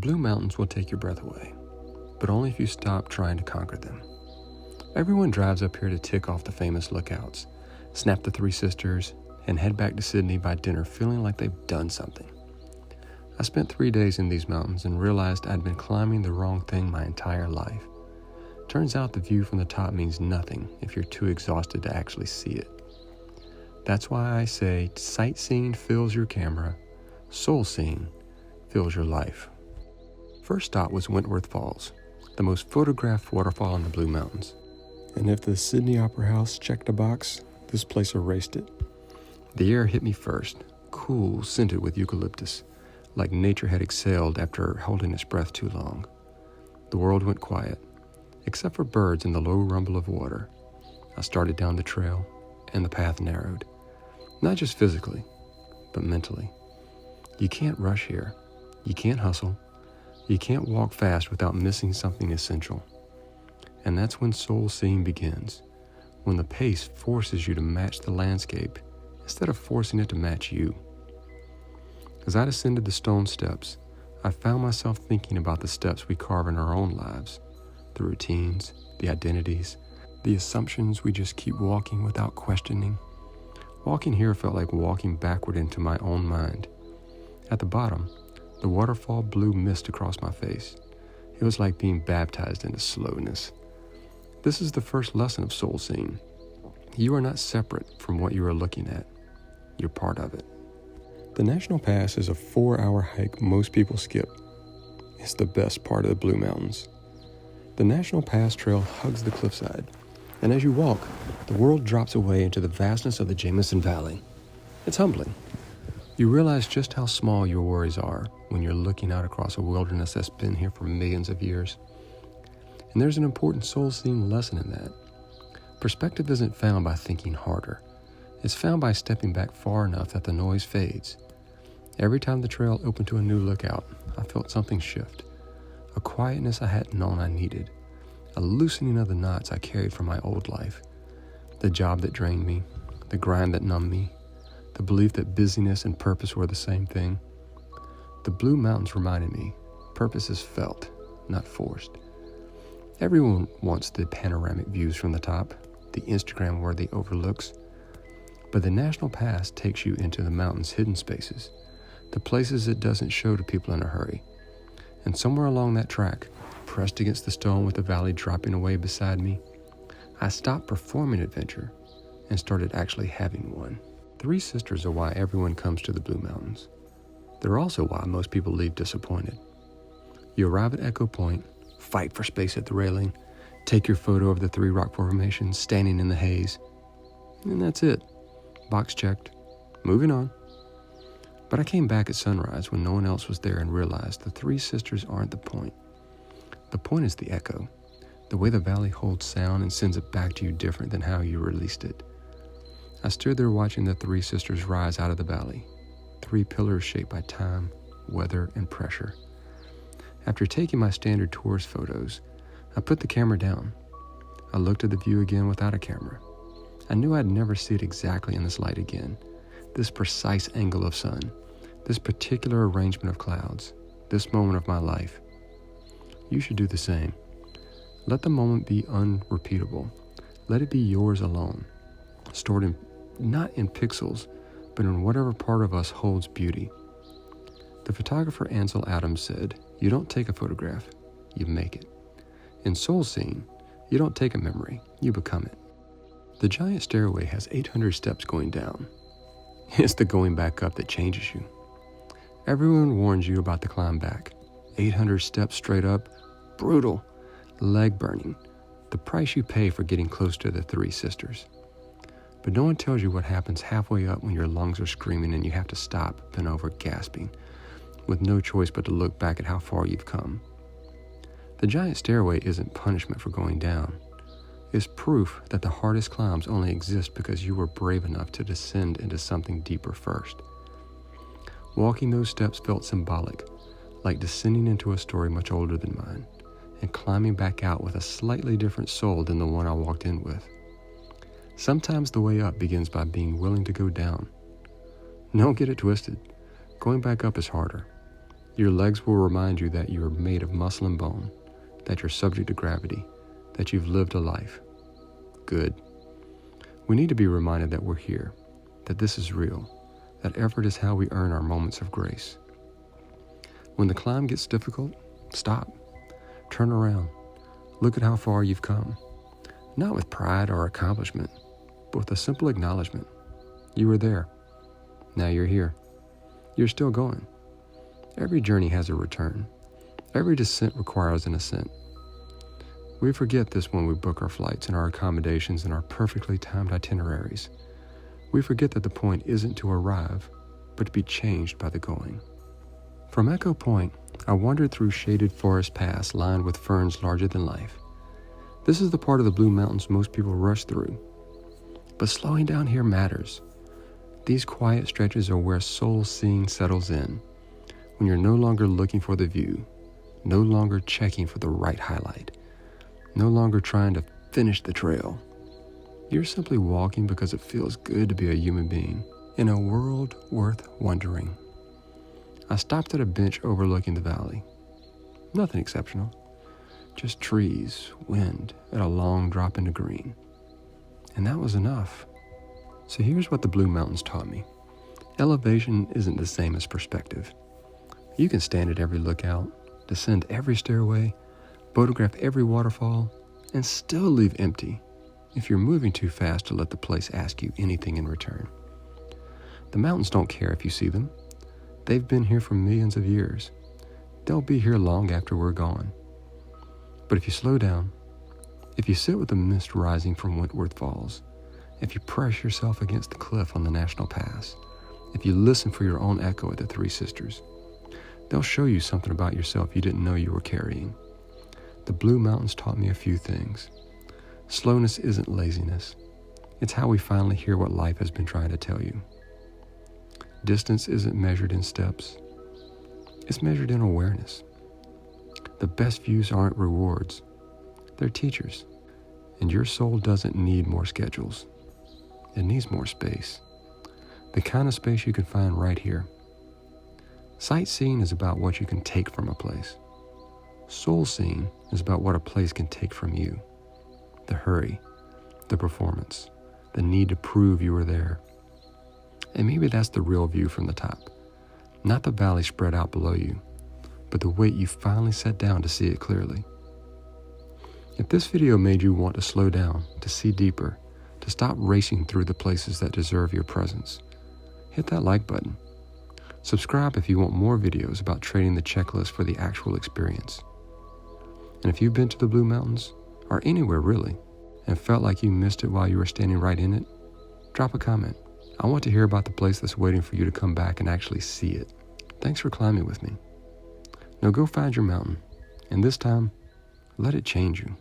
Blue Mountains will take your breath away, but only if you stop trying to conquer them. Everyone drives up here to tick off the famous lookouts, snap the Three Sisters, and head back to Sydney by dinner feeling like they've done something. I spent 3 days in these mountains and realized I'd been climbing the wrong thing my entire life. Turns out the view from the top means nothing if you're too exhausted to actually see it. That's why I say sightseeing fills your camera, soul-seeing fills your life. First stop was Wentworth Falls, the most photographed waterfall in the Blue Mountains. And if the Sydney Opera House checked a box, this place erased it. The air hit me first, cool, scented with eucalyptus, like nature had exhaled after holding its breath too long. The world went quiet, except for birds and the low rumble of water. I started down the trail, and the path narrowed. Not just physically, but mentally. You can't rush here. You can't hustle. You can't walk fast without missing something essential. And that's when soul-seeing begins, when the pace forces you to match the landscape instead of forcing it to match you. As I descended the stone steps, I found myself thinking about the steps we carve in our own lives, the routines, the identities, the assumptions we just keep walking without questioning. Walking here felt like walking backward into my own mind. At the bottom, the waterfall blew mist across my face. It was like being baptized into slowness. This is the first lesson of soul-seeing. You are not separate from what you are looking at. You're part of it. The National Pass is a 4-hour hike most people skip. It's the best part of the Blue Mountains. The National Pass Trail hugs the cliffside, and as you walk, the world drops away into the vastness of the Jameson Valley. It's humbling. You realize just how small your worries are when you're looking out across a wilderness that's been here for millions of years. And there's an important soul-seeing lesson in that. Perspective isn't found by thinking harder. It's found by stepping back far enough that the noise fades. Every time the trail opened to a new lookout, I felt something shift. A quietness I hadn't known I needed. A loosening of the knots I carried from my old life. The job that drained me. The grind that numbed me. The belief that busyness and purpose were the same thing. The Blue Mountains reminded me, purpose is felt, not forced. Everyone wants the panoramic views from the top, the Instagram-worthy overlooks. But the National Pass takes you into the mountain's hidden spaces, the places it doesn't show to people in a hurry. And somewhere along that track, pressed against the stone with the valley dropping away beside me, I stopped performing adventure and started actually having one. Three Sisters are why everyone comes to the Blue Mountains. They're also why most people leave disappointed. You arrive at Echo Point, fight for space at the railing, take your photo of the 3 rock formations standing in the haze, and that's it. Box checked. Moving on. But I came back at sunrise when no one else was there and realized the Three Sisters aren't the point. The point is the echo, the way the valley holds sound and sends it back to you different than how you released it. I stood there watching the Three Sisters rise out of the valley, 3 pillars shaped by time, weather, and pressure. After taking my standard tourist photos, I put the camera down. I looked at the view again without a camera. I knew I'd never see it exactly in this light again, this precise angle of sun, this particular arrangement of clouds, this moment of my life. You should do the same. Let the moment be unrepeatable. Let it be yours alone, stored in not in pixels, but in whatever part of us holds beauty. The photographer Ansel Adams said, "You don't take a photograph, you make it." In Soulseeing, you don't take a memory, you become it. The Giant Stairway has 800 steps going down. It's the going back up that changes you. Everyone warns you about the climb back. 800 steps straight up, brutal, leg burning, the price you pay for getting close to the Three Sisters. But no one tells you what happens halfway up when your lungs are screaming and you have to stop, bent over, gasping, with no choice but to look back at how far you've come. The Giant Stairway isn't punishment for going down. It's proof that the hardest climbs only exist because you were brave enough to descend into something deeper first. Walking those steps felt symbolic, like descending into a story much older than mine, and climbing back out with a slightly different soul than the one I walked in with. Sometimes the way up begins by being willing to go down. Don't get it twisted. Going back up is harder. Your legs will remind you that you are made of muscle and bone, that you're subject to gravity, that you've lived a life. Good. We need to be reminded that we're here, that this is real, that effort is how we earn our moments of grace. When the climb gets difficult, stop, turn around, look at how far you've come. Not with pride or accomplishment, but with a simple acknowledgement. You were there. Now you're here. You're still going. Every journey has a return. Every descent requires an ascent. We forget this when we book our flights and our accommodations and our perfectly timed itineraries. We forget that the point isn't to arrive, but to be changed by the going. From Echo Point, I wandered through shaded forest paths lined with ferns larger than life. This is the part of the Blue Mountains most people rush through. But slowing down here matters. These quiet stretches are where soul-seeing settles in, when you're no longer looking for the view, no longer checking for the right highlight, no longer trying to finish the trail. You're simply walking because it feels good to be a human being in a world worth wandering. I stopped at a bench overlooking the valley. Nothing exceptional, just trees, wind, and a long drop into green. And that was enough. So here's what the Blue Mountains taught me. Elevation isn't the same as perspective. You can stand at every lookout, descend every stairway, photograph every waterfall, and still leave empty if you're moving too fast to let the place ask you anything in return. The mountains don't care if you see them. They've been here for millions of years. They'll be here long after we're gone. But if you slow down, if you sit with the mist rising from Wentworth Falls, if you press yourself against the cliff on the National Pass, if you listen for your own echo at the Three Sisters, they'll show you something about yourself you didn't know you were carrying. The Blue Mountains taught me a few things. Slowness isn't laziness. It's how we finally hear what life has been trying to tell you. Distance isn't measured in steps. It's measured in awareness. The best views aren't rewards. They're teachers. And your soul doesn't need more schedules. It needs more space. The kind of space you can find right here. Sightseeing is about what you can take from a place. Soulseeing is about what a place can take from you. The hurry, the performance, the need to prove you were there. And maybe that's the real view from the top. Not the valley spread out below you, but the weight you finally set down to see it clearly. If this video made you want to slow down, to see deeper, to stop racing through the places that deserve your presence, hit that like button. Subscribe if you want more videos about trading the checklist for the actual experience. And if you've been to the Blue Mountains, or anywhere really, and felt like you missed it while you were standing right in it, drop a comment. I want to hear about the place that's waiting for you to come back and actually see it. Thanks for climbing with me. Now go find your mountain, and this time, let it change you.